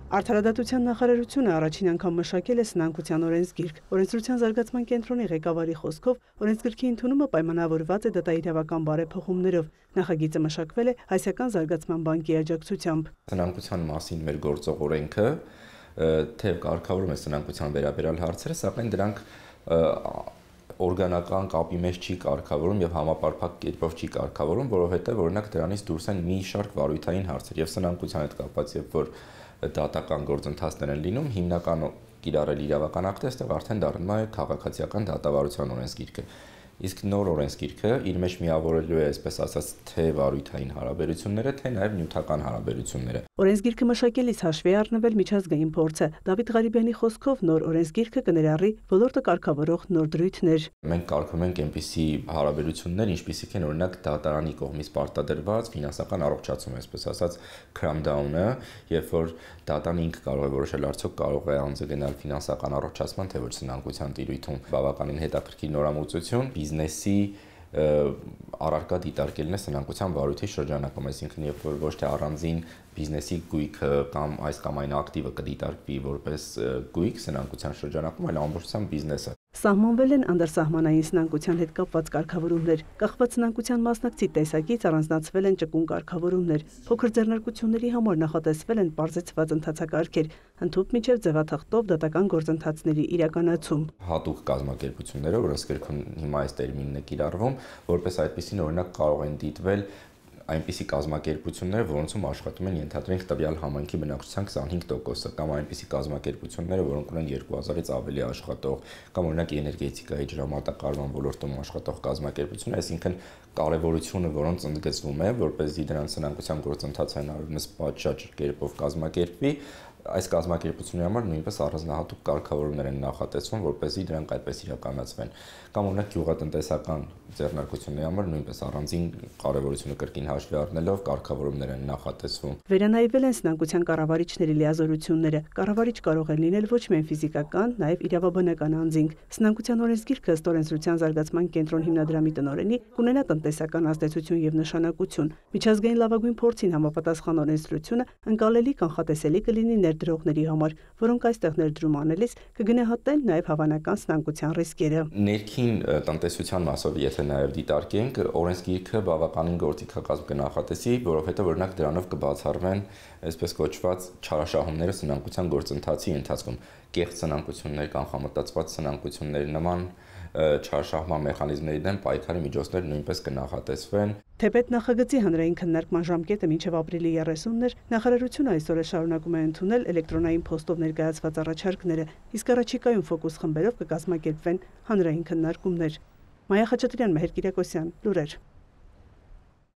Արդարադատության նախարարությունը առաջին անգամ մշակել է սնանկության օրենսգիրք։ Օրենսդրության զարգացման կենտրոնի ղեկավարի խոսքով օրենսգիրքի ընդունումը պայմանավորված է դատաիրավական բարեփոխումներով։ Նախագիծը մշակվել է Հայաստան զարգացման բանկի աջակցությամբ։ Սնանկության մասին մեր գործող օրենքը թեև կարգավորում է սնանկության վերաբերյալ հարցերը, սակայն դրանք օրգանական կապի մեջ չի կարգավորում եւ համապարփակ կերպով չի կարգավորում, որովհետեւ օրինակ դրանից դուրս են մի շարք վարույթային հարցեր եւ սնանկության հետ կապված, երբ որ դատական գործընթացներ են լինում, հիմնական կիրառել իրավական ակտը, այստեղ արդեն դառնում է քաղաքացիական դատավարության օրենսգիրքը։ Իսկ նոր օրենսգիրքը իր մեջ միավորելու է, այսպես ասած, թե վարույթային հարաբերությունները, թե նաև նյութական հարաբերությունները։ Օրենսգիրքը մշակելիս հաշվի է առնվել միջազգային փորձը։ Դավիթ Ղարիբյանի խոսքով նոր օրենսգիրքը կներառի ոլորտը կարգավորող նոր դրույթներ։ Մենք կարգում ենք այնպիսի հարաբերություններ, ինչպիսիք են օրինակ դատարանի կողմից պարտադրված ֆինանսական առողջացում, այսպես ասած, cram-down-ը, երբ որ դատարանը ինքը կարող է որոշել արդյոք կարող է անձը գնալ ֆինանսական առողջացման, թե ոչ սնանկության տիրույթում։ Բավականին հետաքրքիր նորամուծություն բիզնեսի առարկա դիտարկելն է սնանկության վարույթի շրջանակում, այսինքն երբ որ ոչ թե առանձին բիզնեսի գույքը կամ այս կամ այն ակտիվը կդիտարկվի որպես գույք սնանկության շրջանակում, այլ ամբողջությամբ բիզնեսը։ Սահմանվել են անդրսահմանային սնանկության հետ կապված կարգավորումներ, կախված սնանկության մասնակցի տեսակից առանձնացվել են ճկուն կարգավորումներ, փոքր ձեռնարկությունների համար նախատեսվել են պարզեցված ընթացակարգեր, ընդհուպ մինչև ձևաթղթով դատական գործընթացների իրականացում։ Հատուկ կազմակերպություններով օրենսգիրքում հիմա այս տերմինն է կիրառվում, որպես այդպիսին օրինակ կարող են դիտվել այնպիսի կազմակերպություններ, որոնցում աշխատում են ենթադրենք տվյալ համայնքի բնակչության 25%-ը, կամ այնպիսի կազմակերպությունները, որոնք ունեն 2000-ից ավելի աշխատող, կամ օրինակ էներգետիկայի ջրամատակարարման ոլորտում աշխատող կազմակերպություններ, այսինքն կարևորությունը, որոնց ընդգծվում է, որպեսզի դրանց սնանկության գործընթացը հնարավորինս պատշաճ կերպով կազմակերպվի, այս կազմակերպությունների համար նույնպես առանձնահատուկ կարգավորումներ են նախատեսվում, որպեսզի դրանք այդպես իրականացվեն, կամ օրինակ գյուղատնտեսական ձեռնարկությունների համար նույնպես առանձին կարևորությունը կրկին հաշվի առնելով կարգավորումներ են նախատեսվում։ Վերանայվել են սնանկության կառավարիչների լիազորությունները։ Կառավարիչ կարող է լինել ոչ միայն ֆիզիկական, նաև իրավաբանական անձինք։ Սնանկության օրենսգիրքը ըստ օրենսդրության զարգացման կենտրոն հիմնադրամի տնօրենի կունենա տնտեսական ազդեցություն եւ նշանակություն։ Միջազգային լավագույն փորձին համապատասխան օրենսդրությունը ընկալելի կանխատեսելի կլինի ներդրողների համար, որոնք այստեղ ներդրում անելիս կգնահատեն նաև հավանական սնանկության ռիսկերը։ Ներքին տնտեսության մասով եթե նաև դիտարկենք, օրենսգիրքը բավականին գործիքակազմ կնախատեսի, որովհետև օրինակ դրանով կբացառվեն այսպես կոչված չարաշահումները սնանկության գործընթացի ընթացքում, կեղծ սնանկություններ, կանխամտածված սնանկությունների նման չարաշահման մեխանիզմների դեմ պայքարի միջոցներ նույնպես կնախատեսվեն։ Թեպետ նախագծի հանրային քննարկման ժամկետը մինչև ապրիլի 30-ն էր, նախարարությունը այսօր շարունակում է ընդունել էլեկտրոնային փոստով ներկայացված առաջարկները, իսկ առաջիկայում ֆոկուս խմբերով կկազմակերպվեն հանրային քննարկումներ։ Մայա Խաչատրյան, Մեհեր Կիրակոսյան, լուրեր։